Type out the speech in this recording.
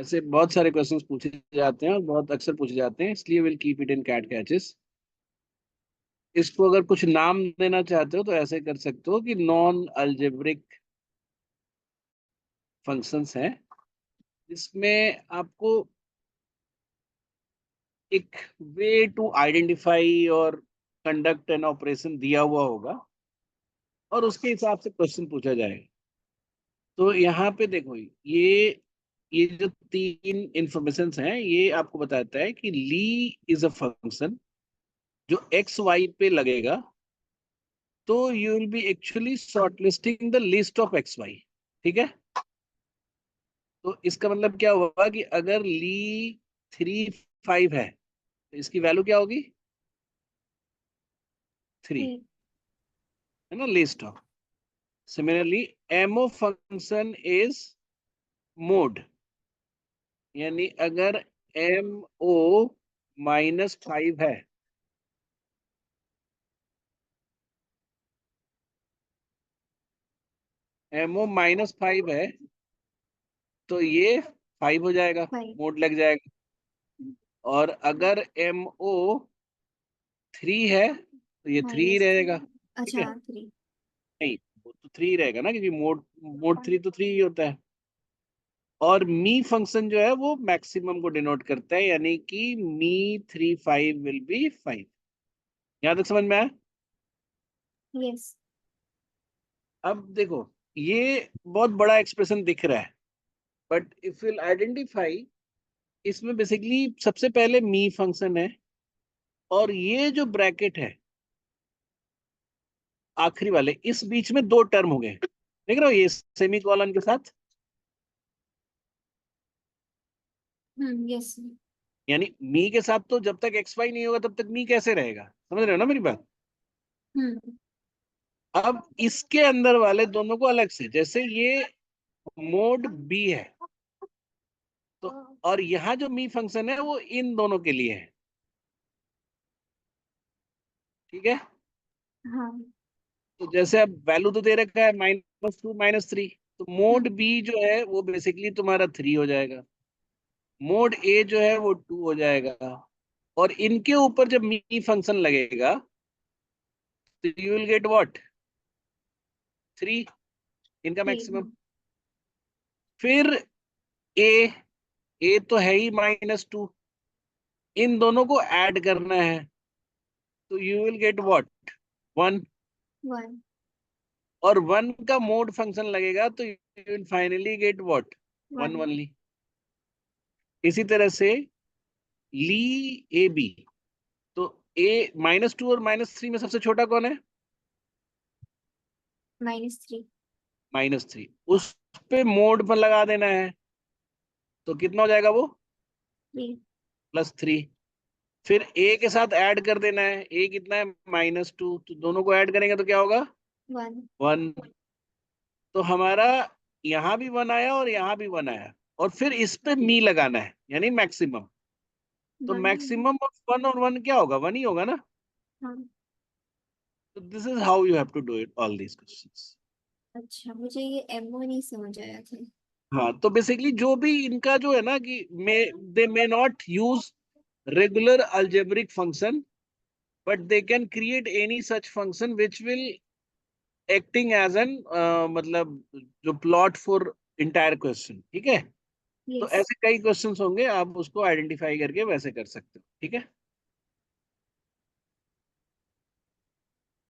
ऐसे बहुत सारे क्वेश्चंस पूछे जाते हैं और बहुत अक्सर पूछे जाते हैं, इसलिए will keep it in cat catches. इसको अगर कुछ नाम देना चाहते हो तो ऐसे कर सकते हो कि नॉन अलजेब्रिक फंक्शंस हैं, जिसमें आपको एक वे टू आइडेंटिफाई और कंडक्ट एन ऑपरेशन दिया हुआ होगा और उसके हिसाब से क्वेश्चन पूछा जाएगा। तो यहाँ पे देखो, ये जो तीन इंफॉर्मेशन हैं ये आपको बताता है कि ली इज अ फंक्शन जो एक्स वाई पे लगेगा, तो you will be actually shortlisting the list of X Y. ठीक है, तो इसका मतलब क्या हुआ कि अगर ली 3 5 है तो इसकी वैल्यू क्या होगी? 3, ठीक। है ना, list of. Similarly MO function is mode, यानी अगर एम ओ -5 है, एमओ -5 है तो ये 5 हो जाएगा, फाइव। मोड लग जाएगा। और अगर एम ओ 3 है तो ये 3 -3। रहेगा। ठीक है, अच्छा, 3। नहीं, वो तो 3 रहेगा ना, क्योंकि मोड मोड 3 तो 3 ही होता है। और मी फंक्शन जो है वो मैक्सिमम को डिनोट करता है, यानी कि मी 3 5 विल बी 5। यहाँ तक समझ में आया? यस। अब देखो, ये बहुत बड़ा एक्सप्रेशन दिख रहा है, बट इफ विल आइडेंटिफाई, इसमें बेसिकली सबसे पहले मी फंक्शन है और ये जो ब्रैकेट है आखिरी वाले, इस बीच में दो टर्म हो गए, देख रहे हो ये सेमी कॉलन के साथ। यस। यानी मी के साथ तो जब तक एक्स वाई नहीं होगा तब तक मी कैसे रहेगा, समझ रहे हो ना मेरी बात? हम्म। अब इसके अंदर वाले दोनों को अलग से, जैसे ये मोड बी है, तो और यहाँ जो मी फंक्शन है वो इन दोनों के लिए है। ठीक है, हाँ। तो जैसे अब वैल्यू तो दे रखा है -2 -3, तो मोड हम्म। बी जो है वो बेसिकली तुम्हारा 3 हो जाएगा, मोड ए जो है वो 2 हो जाएगा, और इनके ऊपर जब मी फंक्शन लगेगा तो यू विल गेट व्हाट? 3, इनका 3। मैक्सिमम। फिर ए, ए तो है ही -2, इन दोनों को ऐड करना है तो यू विल गेट व्हाट? 1। 1। और 1 का मोड फंक्शन लगेगा तो you will finally get what? 1 1। Only. इसी तरह से ली ए बी, तो ए -2 और -3 में सबसे छोटा कौन है? -3। -3, उस पे मोड पर लगा देना है तो कितना हो जाएगा वो? 3। +3। फिर ए के साथ ऐड कर देना है, ए कितना है? -2, तो दोनों को ऐड करेंगे तो क्या होगा? 1। 1। तो हमारा यहाँ भी 1 आया और यहाँ भी 1 आया, और फिर इस पे मी लगाना है यानी मैक्सिमम। तो 1। मैक्सिमम ऑफ 1 और 1 क्या होगा? 1 ही होगा ना। हाँ। तो this is how you have to do it all these questions. अच्छा, मुझे ये एमओ नहीं समझ आया था। हाँ, तो बेसिकली जो भी इनका जो है ना कि they may not use regular algebraic function, but they can create any such function which will acting as an मतलब जो प्लॉट फॉर इंटायर क्वेश्चन। ठीक है, तो यस। ऐसे कई क्वेश्चंस होंगे, आप उसको आइडेंटिफाई करके वैसे कर सकते हो। ठीक है।